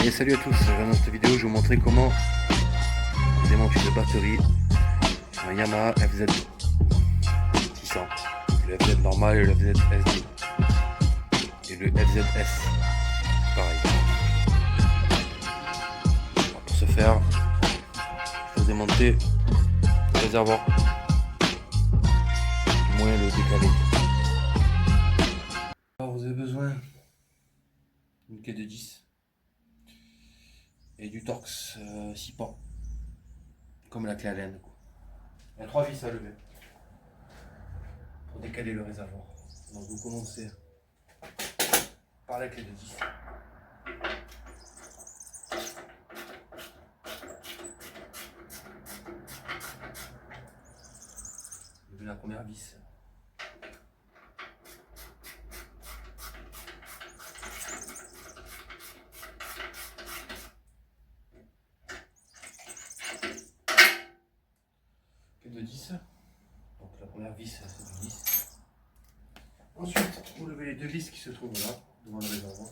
Et salut à tous, dans cette vidéo je vais vous montrer comment démonter une batterie sur un Yamaha FZ 600, le FZ normal et le FZ SD et le FZS pareil. Alors pour ce faire, il faut démonter le réservoir, du moins le décaler. Alors vous avez besoin d'une clé de 10 et du Torx 6 pans, comme la clé à laine. Il y a 3 vis à lever pour décaler le réservoir. Donc vous commencez par la clé de 10. Levez la première vis. De 10. Donc la première vis c'est du 10. Ensuite vous levez les deux vis qui se trouvent là devant le réservoir.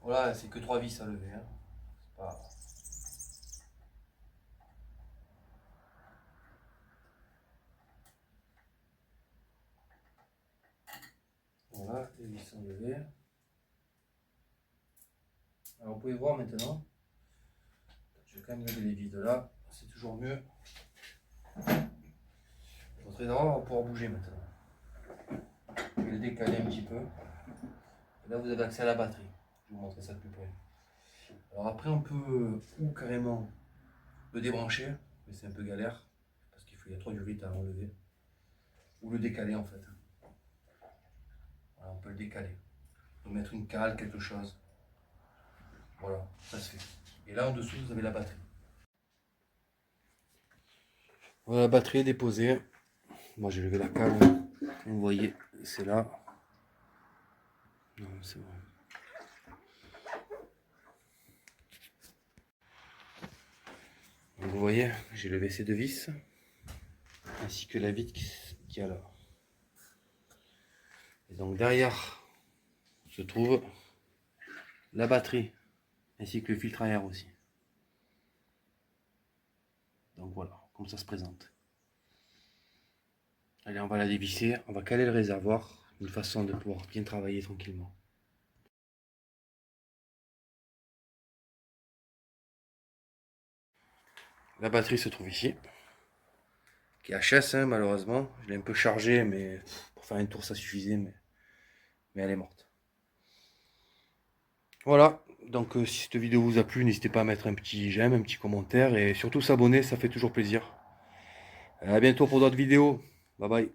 Voilà, c'est que 3 vis à lever. Hein. C'est pas... Voilà, les vis sont levées. Alors vous pouvez voir maintenant, je vais quand même lever les vis de là, c'est toujours mieux. Votre réservoir va pouvoir bouger maintenant. Je vais le décaler un petit peu. Et là vous avez accès à la batterie. Je vais vous montrer ça de plus près. Alors après on peut ou carrément le débrancher, mais c'est un peu galère parce qu'il y a trop d'urite à enlever. Ou le décaler en fait. Voilà, on peut le décaler. On peut mettre une cale, quelque chose. Voilà, ça se fait. Et là en dessous vous avez la batterie. Voilà, la batterie est déposée. Moi j'ai levé la cale. Vous voyez, c'est là. Non, c'est bon. Donc, vous voyez, j'ai levé ces deux vis, ainsi que la vis qui est là. Et donc derrière se trouve la batterie, ainsi que le filtre à air aussi. Donc voilà, comme ça se présente. Allez, on va la dévisser, on va caler le réservoir, une façon de pouvoir bien travailler tranquillement. La batterie se trouve ici, qui est HS hein, malheureusement. Je l'ai un peu chargée, mais pour faire une tour ça suffisait, mais elle est morte. Voilà, donc si cette vidéo vous a plu, n'hésitez pas à mettre un petit j'aime, un petit commentaire et surtout s'abonner, ça fait toujours plaisir. À bientôt pour d'autres vidéos. Bye bye.